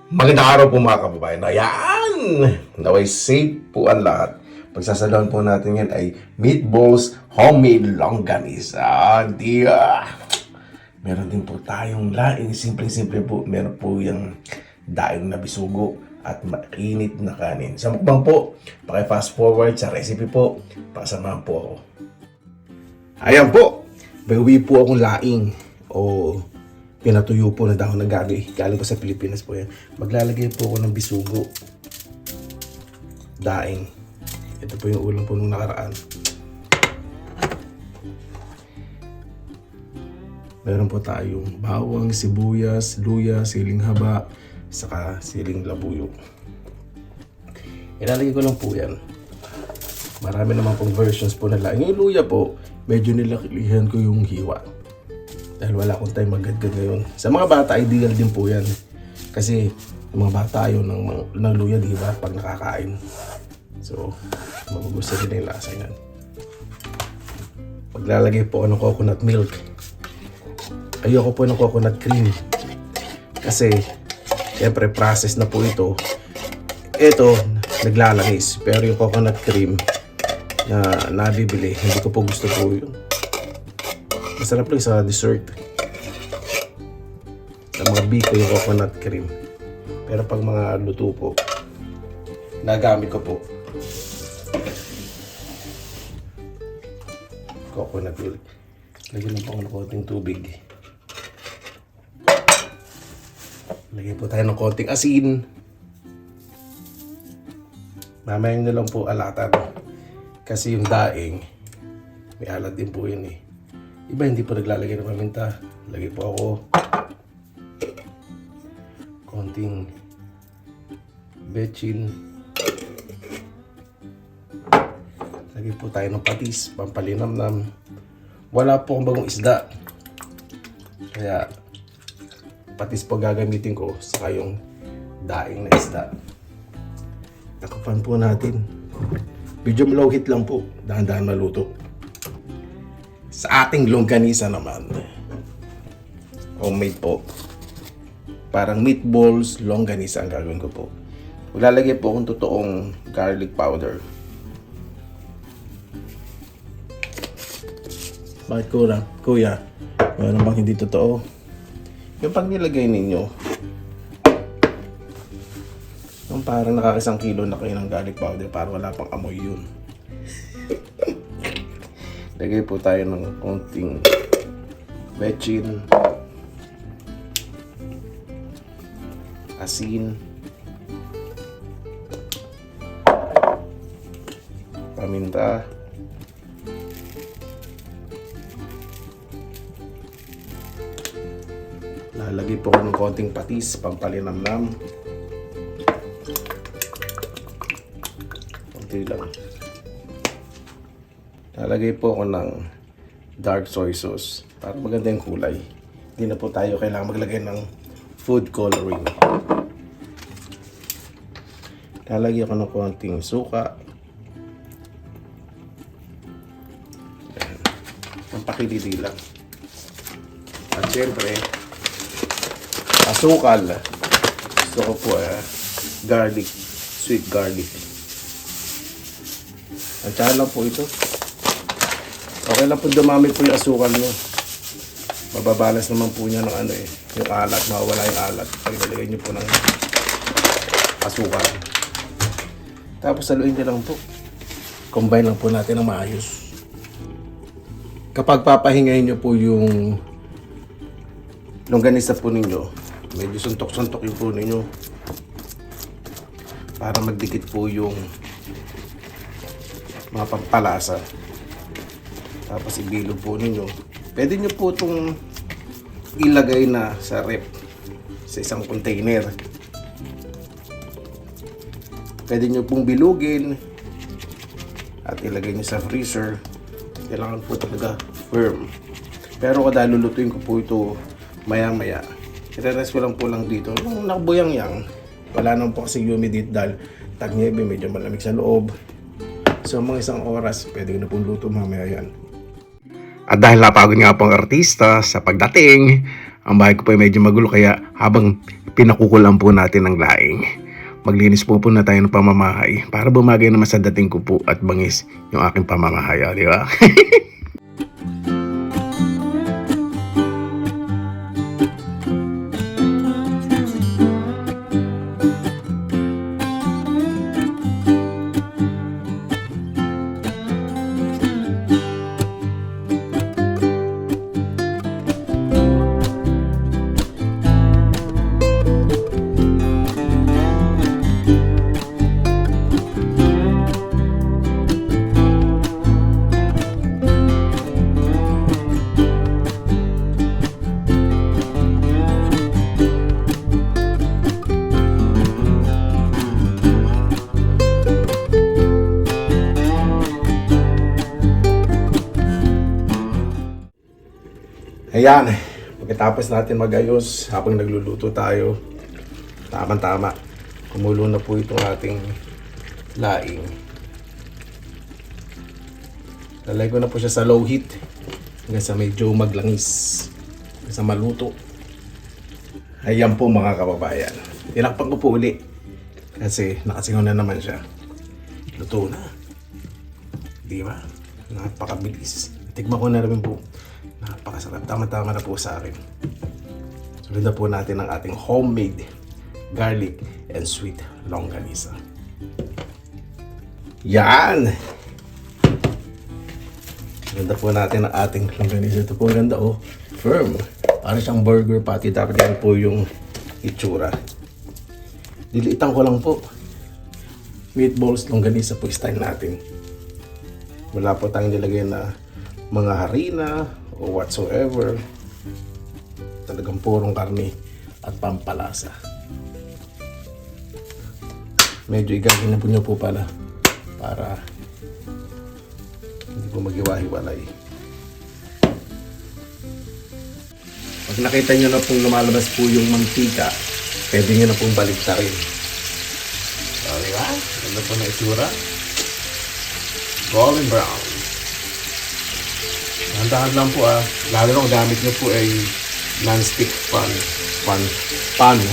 Magandang araw po mga kababayan. Ayan! Naway safe po ang lahat. Pagsasaluhan po natin yan ay meatballs, homemade longganisa. Diya! Meron din po tayong laing. Simple-simple po. Meron po yung daing na bisugo at mainit na kanin. Sa mukbang po, paki-fast forward sa recipe po. Pasamahan po ako. Ayan po! Bawi po akong laing o pinatuyo po na dahon ng gabi. Galing po sa Pilipinas po yan. Maglalagay po ako ng bisugo. Daing. Ito po yung ulam po nung nakaraan. Meron po tayong bawang, sibuyas, luya, siling haba, saka siling labuyo. Ilalagay ko lang po yan. Marami naman pong versions po na laing. Yung luya po, medyo nilakilihan ko yung hiwa. Dahil wala akong time maggadgad ngayon. Sa mga bata, ideal din po yan. Kasi yung mga bata ayaw ng luya, di ba? Pag nakakain. So, magugustuhan din yung lasa yan. Maglalagay po ako ng coconut milk. Ayoko po ng coconut cream. Kasi, syempre, process na po ito. Ito, naglalangis. Pero yung coconut cream na nabibili, hindi ko po gusto po yun. Masarap lang sa dessert. Sa mga biko yung coconut cream. Pero pag mga luto po, nagamit ko po coconut milk. Lagyan lang po ako ng konting tubig. Lagyan po tayo ng konting asin. Mamaya na lang po alatan. Kasi yung daing, may alat din po yun eh. Iba hindi po naglalagay ng paminta. Lagay po ako konting bechin. Lagay po tayo ng patis, pampalinamnam. Wala po akong bagong isda. Kaya patis po gagamitin ko saka yung daing na isda. Takupan po natin. Medium low heat lang po. Dahan-dahan maluto. Sa ating longganisa naman, homemade po. Parang meatballs, longganisa ang gagawin ko po. Maglalagay po akong totoong garlic powder. Bakit kuya? Meron bang hindi totoo? Yung pag nilagay ninyo, yung parang nakakisang kilo na kayo ng garlic powder, parang wala pang amoy yun. Lagay po tayo ng konting bechin, asin, paminta, lalagay po ko ng konting patis, pampalinamnam, konti lang. Lalagay po ako ng dark soy sauce para maganda yung kulay. Hindi na po tayo kailangan maglagay ng food coloring. Lalagay ako ng konting suka. Ang pakiliti lang. At syempre, asukal. Gusto ko po garlic, sweet garlic. At saan lang po ito. Okay lang po dumami po yung asukal nyo. Mababalas naman po niya ng yung alat. Mawawala yung alat pag nilagay nyo po ng asukal. Tapos saluin nyo lang po. Combine lang po natin ng maayos. Kapag papahingayin nyo po yung longganisa po ninyo, medyo suntok-suntok yung po ninyo para magdikit po yung mga pampalasa. Tapos ibilog po ninyo. Pwede nyo po itong ilagay na sa rep sa isang container. Pwede nyo pong bilugin at ilagay nyo sa freezer. Kailangan po talaga firm. Pero dahil lulutuin ko po ito maya-maya, i-rest ko lang po lang dito. Nung nakabuyang-yang, wala naman po kasi humidity dahil tag-niebe, medyo malamig sa loob. So mga isang oras, pwede ko na pong luto mamaya yan. At dahil napagod nga po ang artista sa pagdating, ang bahay ko po ay medyo magulo kaya habang pinakukulan po natin ng laing. Maglinis po na tayo ng pamamahay para bumagay naman sa dating ko po at bangis yung aking pamamahay, di ba? Ayan, pagkatapos natin magayos habang nagluluto tayo, tama-tama, kumulo na po itong ating laing. Lalagay ko na po siya sa low heat hanggang sa medyo maglangis, hanggang sa maluto. Ayan po mga kababayan, tinakpan ko po uli kasi nakasingaw na naman siya. Luto na, di ba? Napakabilis. Tikman ko na rin po. Napakasarap. Tama-tama na po sa akin. Sunod na po natin ang ating homemade garlic and sweet longganisa. Yan! Sunod na po natin ang ating longganisa. Ito po ganda oh. Firm. Para siyang burger patty. Dapat yan po yung itsura. Diliitan ko lang po. Meatballs longganisa po style natin. Wala po tayong nilagay na mga harina o whatsoever. Talagang purong karne at pampalasa. Medyo igagin nyo po pala para hindi po magiwa-hiwalay. Pag nakita nyo na pong lumalabas po yung mantika, pwede nyo na pong baligtarin. So, diba? Ganda po na itsura. Golden brown. Handahan lang po lalo nung gamit nyo po ay non-stick pan. Bango.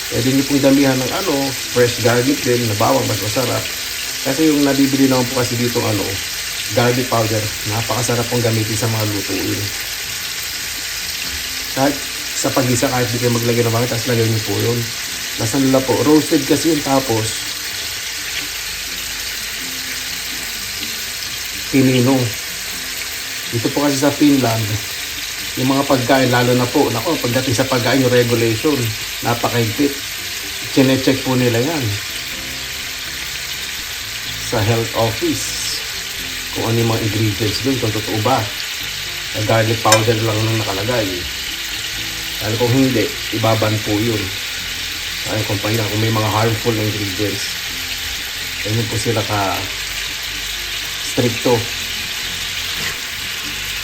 Pwede nyo pong damihan ng fresh garlic din na bawang, mas masarap. Kasi yung nabibili naman po kasi dito garlic powder, napakasarap pong gamitin sa mga lutuin. Kahit sa pag-isa, kahit di kayo maglagay ng bawang, tapos lagay nyo po yun. Nasa nila po, roasted kasi yun, tapos pinino. Dito po kasi sa Finland, yung mga pagkain, lalo na po, pagdating sa pagkain, yung regulation, napakahigpit. Chine-check po nila yan sa health office kung ano yung mga ingredients dun, kung totoo ba. Garlic powder lang nang nakalagay. Lalo kung hindi, ibaban po yun. Ay, kumpanya, kung may mga harmful ingredients, ganyan po sila stricto.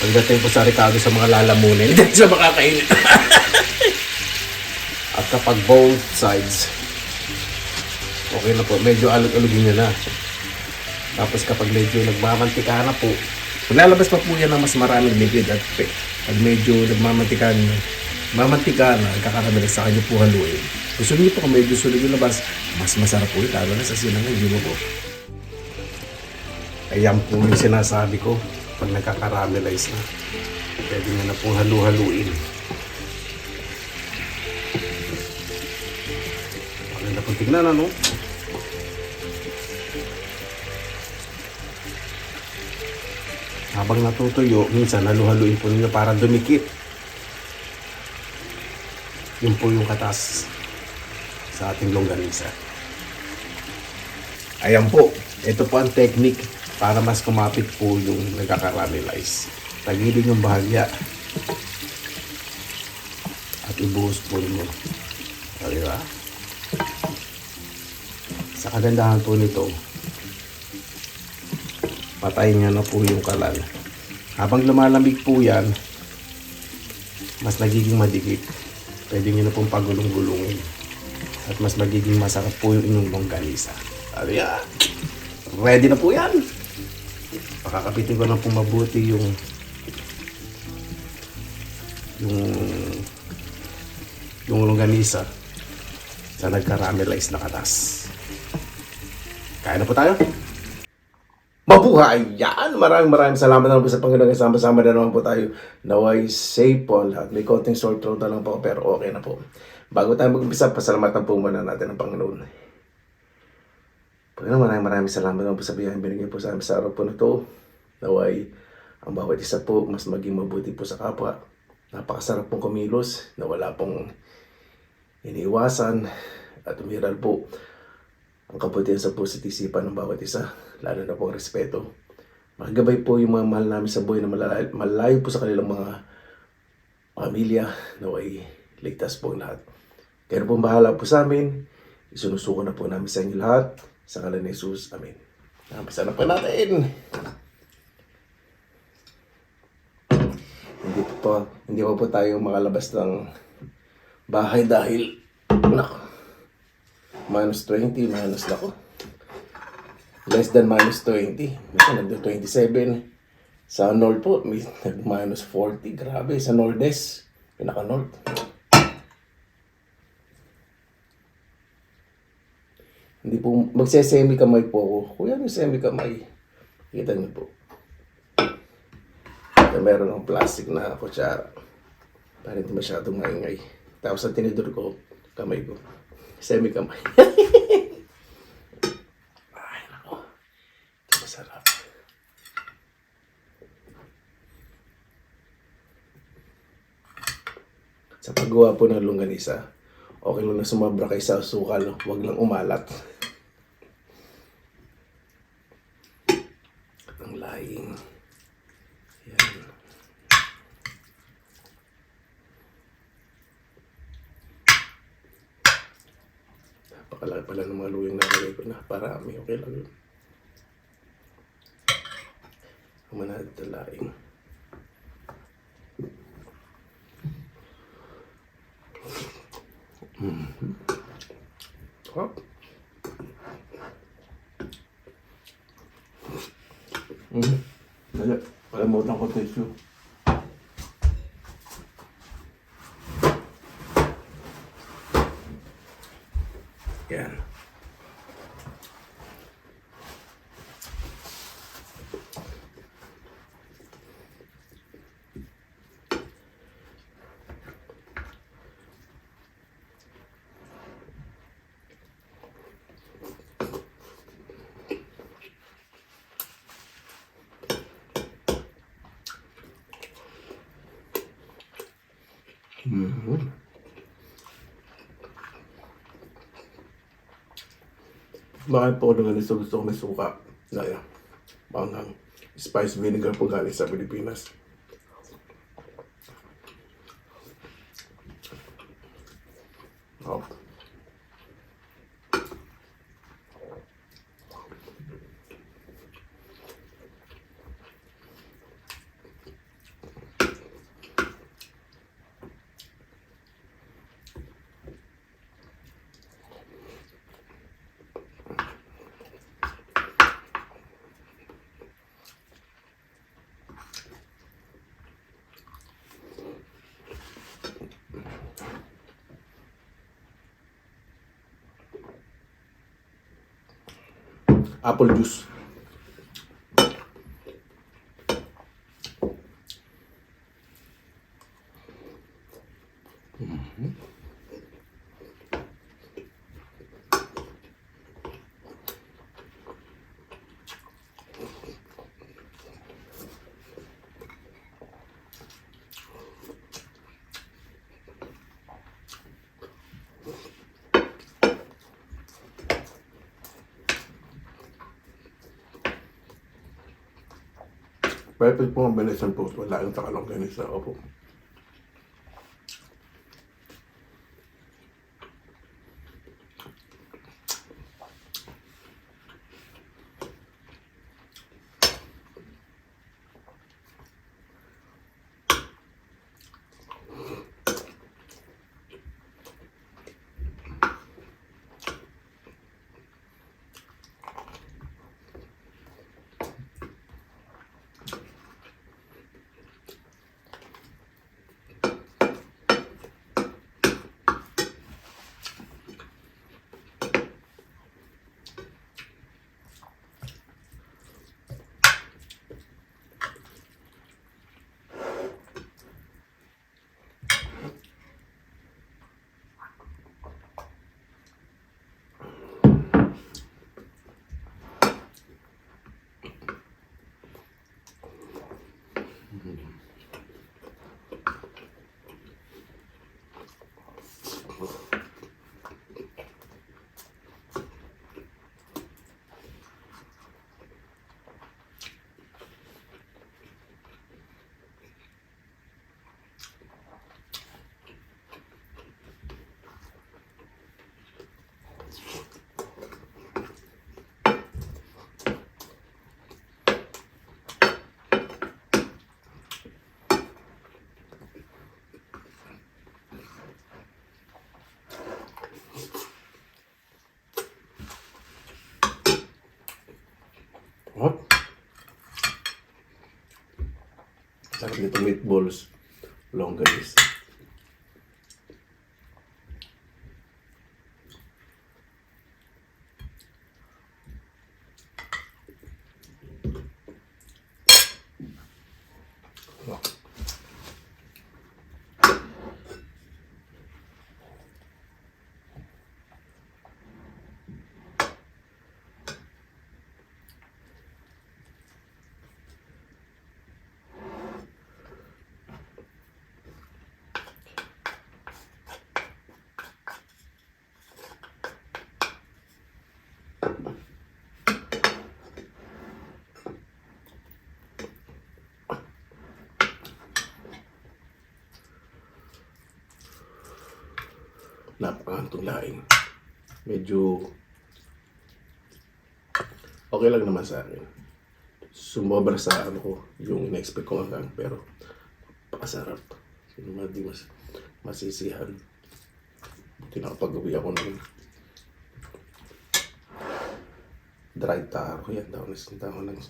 Pagdating po sa Ricardo sa mga lalamunin, hindi sa makakainin. At kapag both sides, okay na po, medyo alog-alogin nyo na. Tapos kapag medyo nagmamantika na po, lalabas pa po yan ng mas maraming liquid at pag medyo nagmamantika na, nagkakaramela sa kanya po haluin. Gusto niyo po kung medyo sulit yung labas, mas masarap po ito, lalo na sa sinangay, di ba po? Ayan po yung sinasabi ko, pag nagkakaramelize na, pwede nyo na pong halu-haluin. Maganda pong tignan, ano? Habang natutuyo, minsan halu-haluin po ninyo para dumikit. Yun po yung katas sa ating longganisa. Ayan po, ito po ang technique para mas kumapit po yung nagkakaramelize. Tagilin yung bahagya at ibuhos po ninyo. Diba? Sa kagandahan po nito, patayin nyo na po yung kalan. Habang lumalamig po yan, mas nagiging madikit. Pwede nyo na pong pagulong-gulungin. At mas magiging masarap po yung inyong longganisa. Ready na po yan. Kakapitin ko lang po mabuti yung longganisa sa nagka-caramelize na katas. Kain na po tayo. Mabuhay! Yan! Maraming salamat na lang po sa Panginoon. Sama-sama na naman po tayo. Naway safe po ang lahat. May konting sore throat na lang po, pero okay na po. Bago tayo mag-umpisa, pasalamatan po muna natin ang Panginoon. Panginoon, maraming salamat na po sa biyayang binigay po sa amin sa araw po na ito. Naway, ang bawat isa po, mas maging mabuti po sa kapwa. Napakasarap pong kumilos, na wala pong iniiwasan, at umiral po ang kabutihan sa puso't isipan ng bawat isa, lalo na po ang respeto. Magabay po yung mga mahal namin sa buhay na malayo po sa kanilang mga pamilya, naway ligtas po ang lahat. Kaya po bahala po sa amin, isunusuko na po namin sa inyo lahat, sa ngalan ni Jesus. Amen. Nampisa na po natin. Hindi pa po tayo makalabas ng bahay dahil minus 20, minus ako. Less than minus 20. Minsan nag-27. Sa North po, may minus 40. Grabe, sa Nordes. Pinaka-North. Hindi po, magse-semi kamay po ako. Kuya, may semi kamay. Kita niyo po. Ito meron ng plastic na kutsara. Para hindi masyadong maingay. Tapos ang tinidor ko, kamay ko. Semi kamay. Ay, nako. Ito masarap. Sa paggawa po ng longganisa, okay lang na sumabra kayo sa sukal. Huwag lang umalat. At ang laing. Yan. Napakalaki pala ng mga luyang nalagay ko na. Parami. Okay lang yun. Ang manahid na laing. Hop. Dali. Kalimutan ko tissue. Yan. Bakit po nung gusto ko may suka na yan. Panghang spice vinegar po galing sa Pilipinas. Oh. Apple juice. Perfect po ang venison toast. Wala yung takalongganisa. Opo. Sarap nito meatballs, longganisa. Napakahantong laing. Medyo okay lang naman sa akin. Sumobra sa ano ko, yung in-expect ko hanggang, pero pakasarap. Hindi mas masisihan. Buti nakapag-uwi ako ng dried taro. Yan, daw ng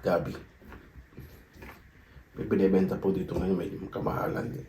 gabi. May binibenta po dito ngayon, may kamahalan din.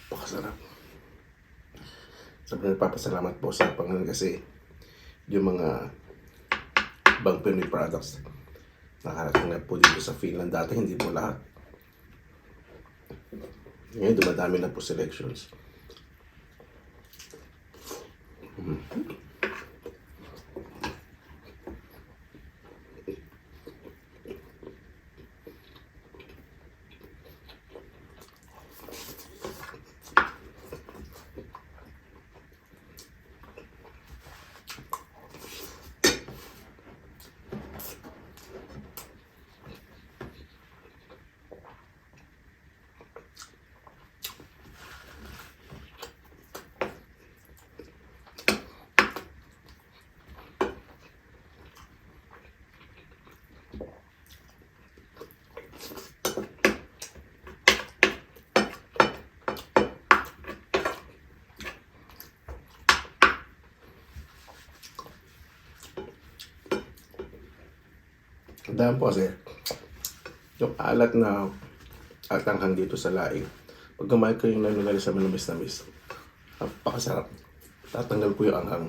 Napakasarap. Sabi nagpapasalamat po sa Panginoon kasi yung mga ibang Pinoy products nakarating na po dito sa Finland. Dati hindi po lahat. Ngayon dumadami na po selections. Dahil po kasi yung alat na atanghang dito sa laing, pag kumain ko yung nanugali sa manamis na mis, napakasarap. Tatanggal po yung anghang.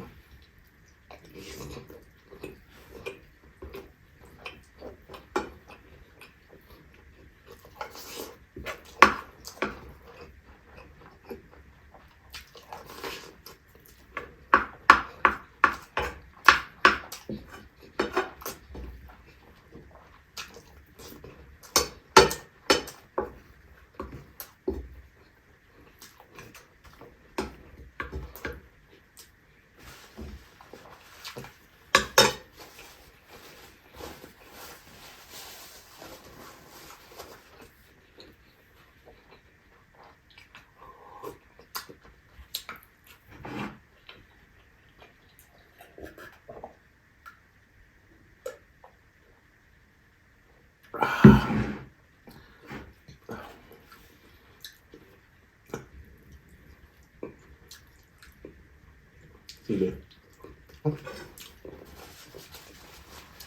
Sige.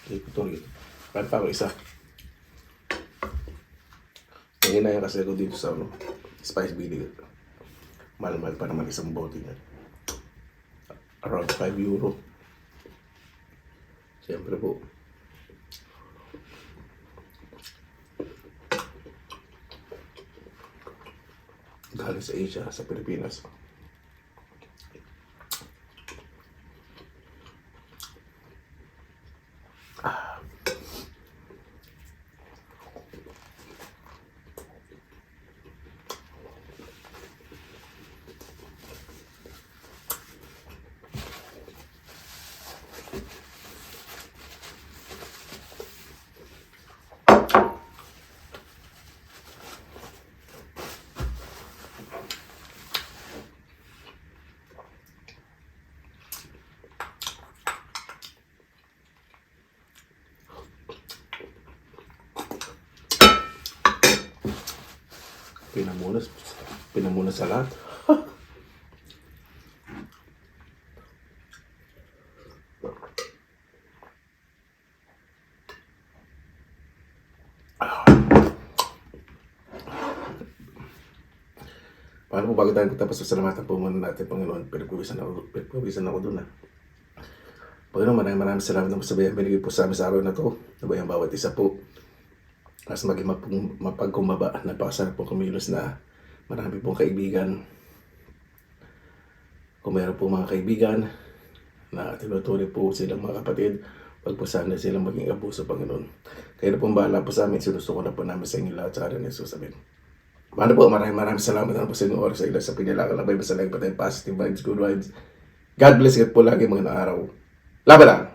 Ito rin. Kahit pa ako isa. Nanginaya kasi ako dito sa Spice Billy. Mahal-mahal pa naman isang bote niya. Around 5 euro. Siyempre po. Galing sa Asia, sa Pilipinas. Pinamunas sa lahat. Paano po bago tayo tapos sasalamatan po muna natin, Panginoon? Pinagpawisan ako doon na. Panginoon, maraming salamat na sa bayang binigay po sa amin sa araw na to. Nabayang bawat isa po. Mas maging mapagkumbaba. Napakasarap po kumilos na marami pong kaibigan. Kung meron po mga kaibigan na tinutuloy po silang mga kapatid, wag po sana silang maging abuso, Panginoon. Kaya na pong bahala po sa amin. Sinusuko na po namin sa inyo lahat sa araw ni Jesus. Amen. Paano po, maraming salamat na po sa inyong oras sa ilang sa pinalakan na may masalag pa tayo positive vibes, good vibes. God bless you po lagi mga araw. Laban lang!